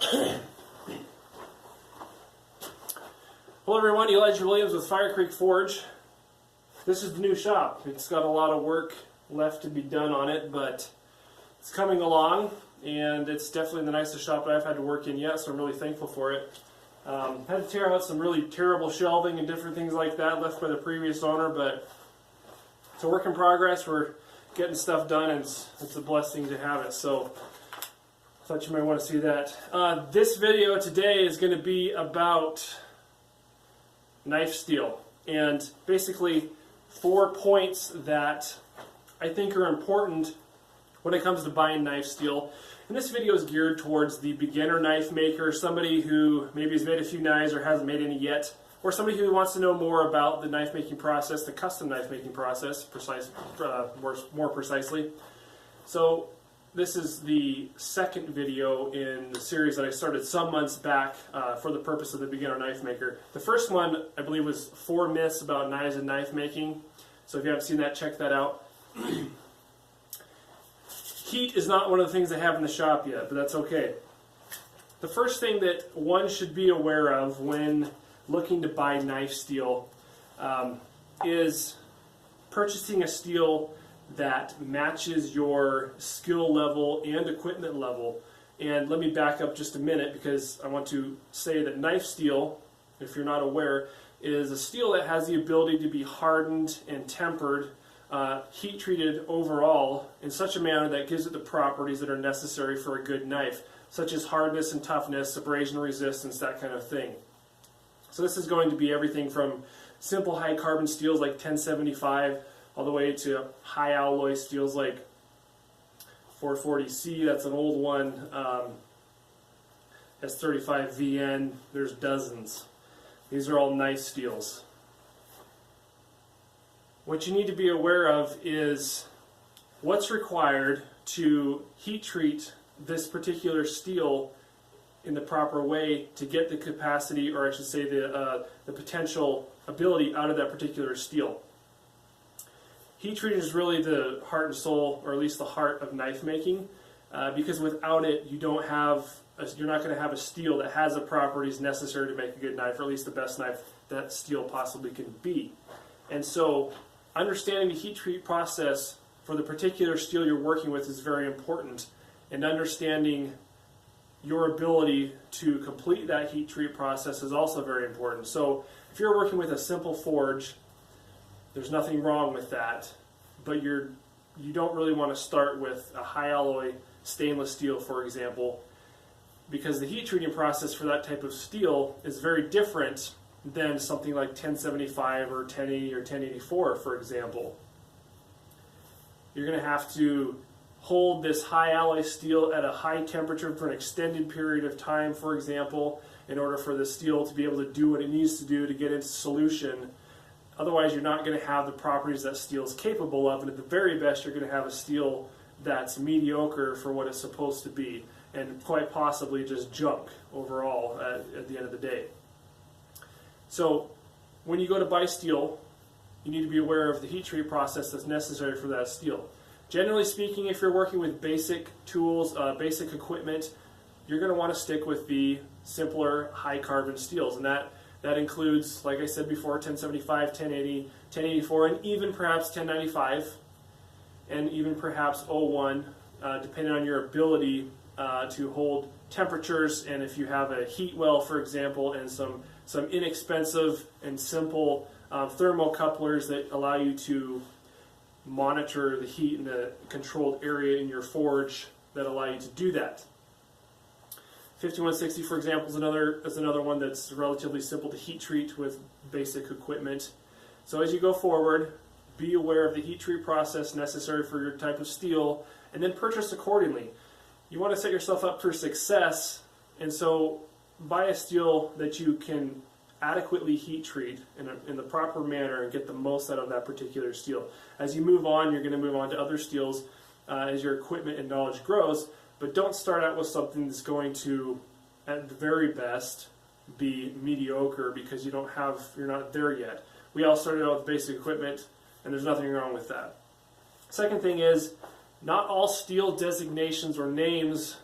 Hello everyone, Elijah Williams with Fire Creek Forge. This is the new shop. It's got a lot of work left to be done on it, but it's coming along, and it's definitely the nicest shop that I've had to work in yet, so I'm really thankful for it. Had to tear out some really terrible shelving and different things like that left by the previous owner, but it's a work in progress. We're getting stuff done, and it's a blessing to have it, so I thought you might want to see that. This video today is going to be about knife steel, and basically 4 points that I think are important when it comes to buying knife steel. And this video is geared towards the beginner knife maker, somebody who maybe has made a few knives or hasn't made any yet, or somebody who wants to know more about the knife making process, the custom knife making process, more precisely. So this is the second video in the series that I started some months back for the purpose of the beginner knife maker. The first one, I believe, was 4 myths about knives and knife making. So if you haven't seen that, check that out. Heat is not one of the things they have in the shop yet, but that's okay. The first thing that one should be aware of when looking to buy knife steel is purchasing a steel that matches your skill level and equipment level. And let me back up just a minute, because I want to say that knife steel, if you're not aware, is a steel that has the ability to be hardened and tempered, heat treated overall in such a manner that gives it the properties that are necessary for a good knife, such as hardness and toughness, abrasion resistance, that kind of thing. So this is going to be everything from simple high carbon steels like 1075 all the way to high alloy steels like 440C, that's an old one, S35VN, there's dozens. These are all nice steels. What you need to be aware of is what's required to heat treat this particular steel in the proper way to get the capacity, or I should say the potential ability out of that particular steel. Heat treating is really the heart and soul, or at least the heart of knife making, because without it, you're not going to have a steel that has the properties necessary to make a good knife, or at least the best knife that steel possibly can be. And so, understanding the heat treat process for the particular steel you're working with is very important, and understanding your ability to complete that heat treat process is also very important. So, if you're working with a simple forge, there's nothing wrong with that, but you don't really want to start with a high alloy stainless steel, for example, because the heat treating process for that type of steel is very different than something like 1075 or 1080 or 1084, for example. You're going to have to hold this high alloy steel at a high temperature for an extended period of time, for example, in order for the steel to be able to do what it needs to do to get into solution. Otherwise, you're not going to have the properties that steel is capable of, and at the very best, you're going to have a steel that's mediocre for what it's supposed to be, and quite possibly just junk overall at the end of the day. So, when you go to buy steel, you need to be aware of the heat treat process that's necessary for that steel. Generally speaking, if you're working with basic tools, basic equipment, you're going to want to stick with the simpler high carbon steels, and that includes, like I said before, 1075, 1080, 1084, and even perhaps 1095, and even perhaps 01, depending on your ability to hold temperatures, and if you have a heat well, for example, and some inexpensive and simple thermocouplers that allow you to monitor the heat in the controlled area in your forge that allow you to do that. 5160, for example, is another one that's relatively simple to heat treat with basic equipment. So as you go forward, be aware of the heat treat process necessary for your type of steel, and then purchase accordingly. You want to set yourself up for success, and so buy a steel that you can adequately heat treat in the proper manner and get the most out of that particular steel. As you move on, you're going to move on to other steels as your equipment and knowledge grows. But don't start out with something that's going to, at the very best, be mediocre because you're not there yet. We all started out with basic equipment, and there's nothing wrong with that. Second thing is, not all steel designations or names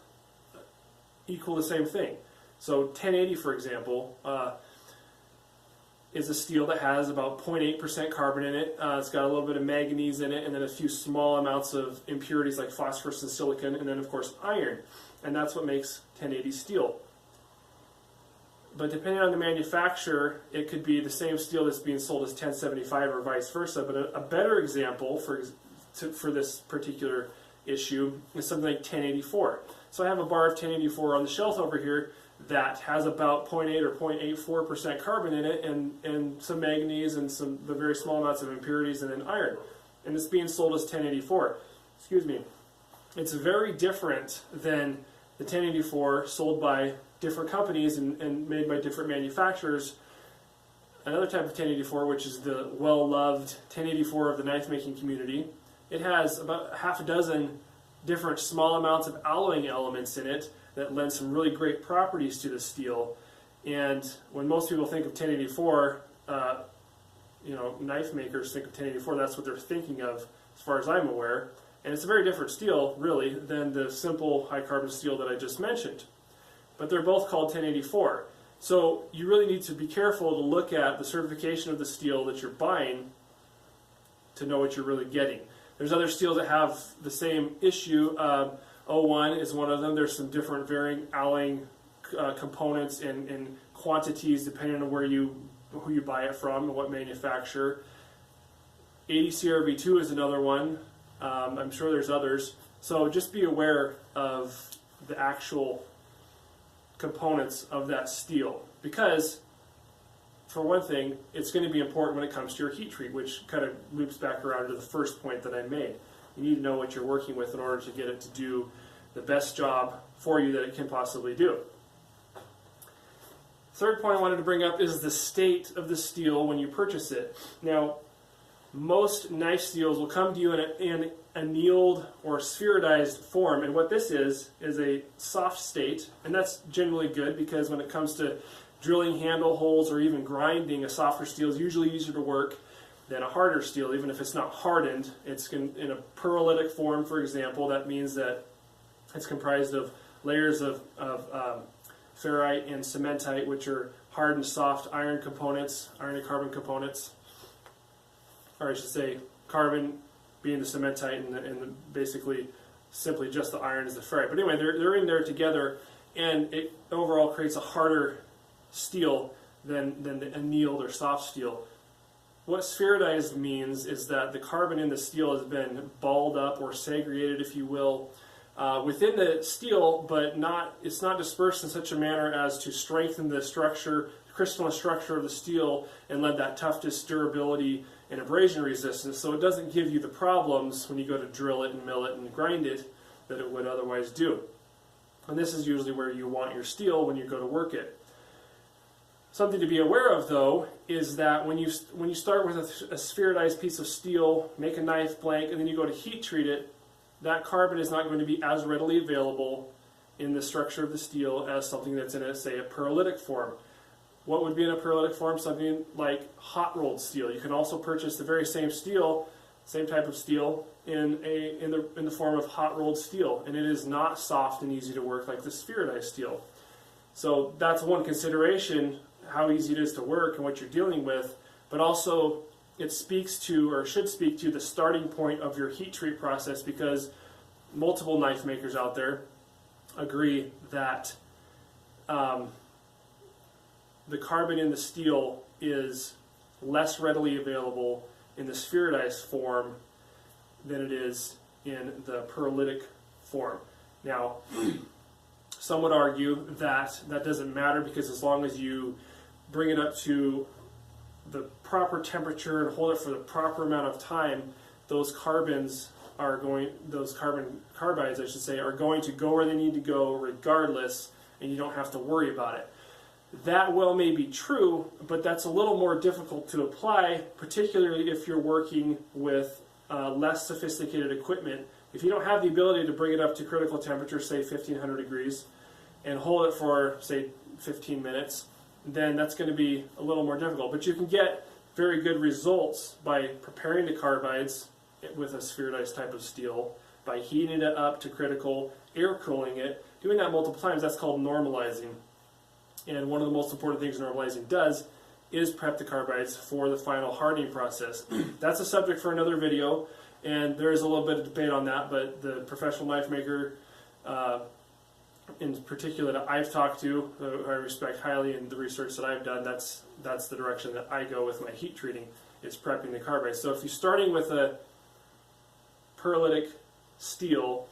equal the same thing. So 1080, for example, is a steel that has about 0.8% carbon in it. It's got a little bit of manganese in it, and then a few small amounts of impurities like phosphorus and silicon, and then of course iron. And that's what makes 1080 steel. But depending on the manufacturer, it could be the same steel that's being sold as 1075 or vice versa. But a better example for this particular issue is something like 1084. So I have a bar of 1084 on the shelf over here that has about 0.8 or 0.84% carbon in it, and some manganese and the very small amounts of impurities, and then iron. And it's being sold as 1084. Excuse me. It's very different than the 1084 sold by different companies and made by different manufacturers. Another type of 1084, which is the well-loved 1084 of the knife making community, it has about half a dozen different small amounts of alloying elements in it that lend some really great properties to the steel. And when most people think of 1084, knife makers think of 1084, that's what they're thinking of as far as I'm aware. And it's a very different steel, really, than the simple high carbon steel that I just mentioned. But they're both called 1084. So you really need to be careful to look at the certification of the steel that you're buying to know what you're really getting. There's other steels that have the same issue. 01 is one of them. There's some different varying alloying components and quantities depending on who you buy it from and what manufacturer. 80 CRV2 is another one. I'm sure there's others. So just be aware of the actual components of that steel, because for one thing, it's going to be important when it comes to your heat treat, which kind of loops back around to the first point that I made. You need to know what you're working with in order to get it to do the best job for you that it can possibly do. Third point I wanted to bring up is the state of the steel when you purchase it. Now, most knife steels will come to you in an annealed or spheroidized form, and what this is a soft state, and that's generally good because when it comes to drilling handle holes or even grinding, a softer steel is usually easier to work than a harder steel, even if it's not hardened. It's in a pearlitic form, for example. That means that it's comprised of layers of ferrite and cementite, which are hard and soft iron components, iron and carbon components. Or I should say, carbon being the cementite and basically simply just the iron is the ferrite. But anyway, they're in there together, and it overall creates a harder steel than the annealed or soft steel. What spheroidized means is that the carbon in the steel has been balled up or segregated, if you will, within the steel, but it's not dispersed in such a manner as to strengthen the structure, crystalline structure of the steel, and lend that toughness, durability, and abrasion resistance. So it doesn't give you the problems when you go to drill it and mill it and grind it that it would otherwise do. And this is usually where you want your steel when you go to work it. Something to be aware of, though, is that when you start with a spheroidized piece of steel, make a knife blank, and then you go to heat treat it, that carbon is not going to be as readily available in the structure of the steel as something that's in, say, a pearlitic form. What would be in a pearlitic form? Something like hot rolled steel. You can also purchase the very same steel, same type of steel, in the form of hot rolled steel, and it is not soft and easy to work like the spheroidized steel. So that's one consideration, how easy it is to work and what you're dealing with, but also it speaks to, or should speak to, the starting point of your heat treat process, because multiple knife makers out there agree that the carbon in the steel is less readily available in the spheroidized form than it is in the pearlitic form. Now, some would argue that that doesn't matter, because as long as you bring it up to the proper temperature and hold it for the proper amount of time, those carbon carbides, I should say, are going to go where they need to go regardless, and you don't have to worry about it. That well may be true, but that's a little more difficult to apply, particularly if you're working with less sophisticated equipment. If you don't have the ability to bring it up to critical temperature, say 1500 degrees, and hold it for, say, 15 minutes, then that's going to be a little more difficult. But you can get very good results by preparing the carbides with a spheroidized type of steel, by heating it up to critical, air cooling it, doing that multiple times, that's called normalizing. And one of the most important things normalizing does is prep the carbides for the final hardening process. That's a subject for another video, and there is a little bit of debate on that, but the professional knife maker in particular that I've talked to, who I respect highly in the research that I've done, that's the direction that I go with my heat treating, is prepping the carbide. So if you're starting with a pyrolytic steel,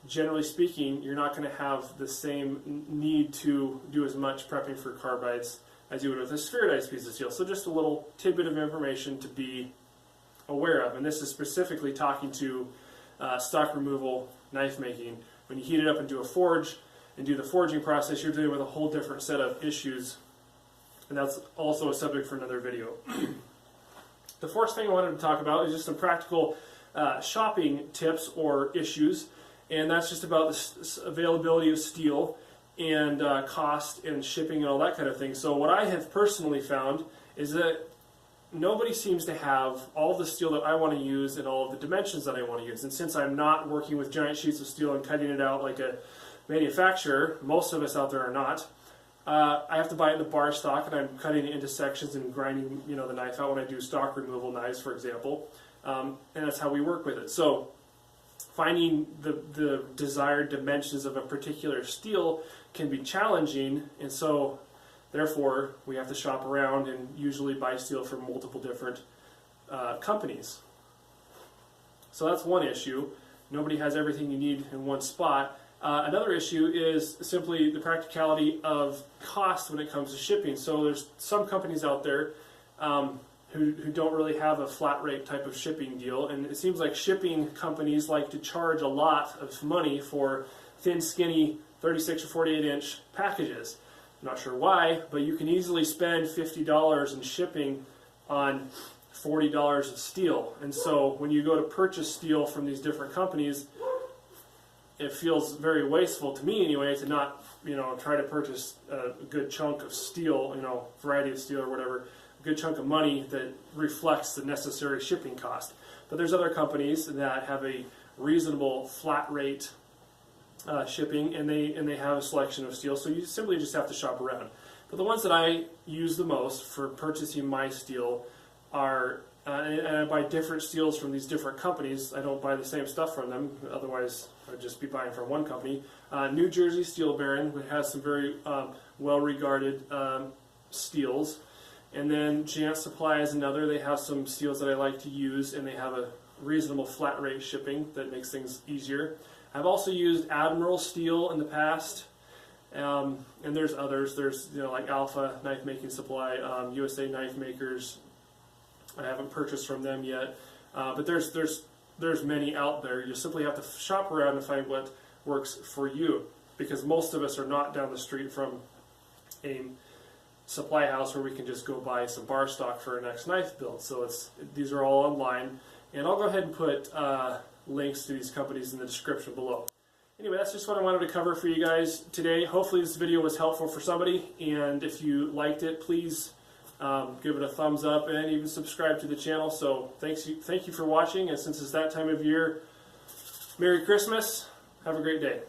generally speaking, you're not going to have the same need to do as much prepping for carbides as you would with a spheroidized piece of steel. So just a little tidbit of information to be aware of. And this is specifically talking to stock removal knife making. When you heat it up into a forge and do the forging process, you're dealing with a whole different set of issues. And that's also a subject for another video. The fourth thing I wanted to talk about is just some practical shopping tips or issues. And that's just about the availability of steel and cost and shipping and all that kind of thing. So what I have personally found is that nobody seems to have all the steel that I want to use and all of the dimensions that I want to use. And since I'm not working with giant sheets of steel and cutting it out like a manufacturer, most of us out there are not, I have to buy it in the bar stock, and I'm cutting it into sections and grinding, the knife out when I do stock removal knives, for example. And that's how we work with it. So finding the desired dimensions of a particular steel can be challenging, and so therefore we have to shop around and usually buy steel from multiple different companies. So that's one issue. Nobody has everything you need in one spot. Another issue is simply the practicality of cost when it comes to shipping. So there's some companies out there who don't really have a flat rate type of shipping deal, and it seems like shipping companies like to charge a lot of money for thin, skinny 36 or 48 inch packages. I'm not sure why, but you can easily spend $50 in shipping on $40 of steel. And so when you go to purchase steel from these different companies, it feels very wasteful to me anyway to not, try to purchase a good chunk of steel, variety of steel or whatever, a good chunk of money that reflects the necessary shipping cost. But there's other companies that have a reasonable flat rate shipping, and they have a selection of steel, so you simply just have to shop around. But the ones that I use the most for purchasing my steel are, and I buy different steels from these different companies. I don't buy the same stuff from them, otherwise I'd just be buying from one company. New Jersey Steel Baron, which has some very well-regarded steels. And then Jant Supply is another. They have some steels that I like to use, and they have a reasonable flat rate shipping that makes things easier. I've also used Admiral Steel in the past, and there's others. There's like Alpha Knife Making Supply, USA Knife Makers. I haven't purchased from them yet, but there's many out there. You simply have to shop around and find what works for you, because most of us are not down the street from a supply house where we can just go buy some bar stock for our next knife build. So these are all online, and I'll go ahead and put links to these companies in the description below. Anyway, that's just what I wanted to cover for you guys today. Hopefully this video was helpful for somebody, and if you liked it, please give it a thumbs up and even subscribe to the channel. So thank you for watching, and since it's that time of year, Merry Christmas. Have a great day.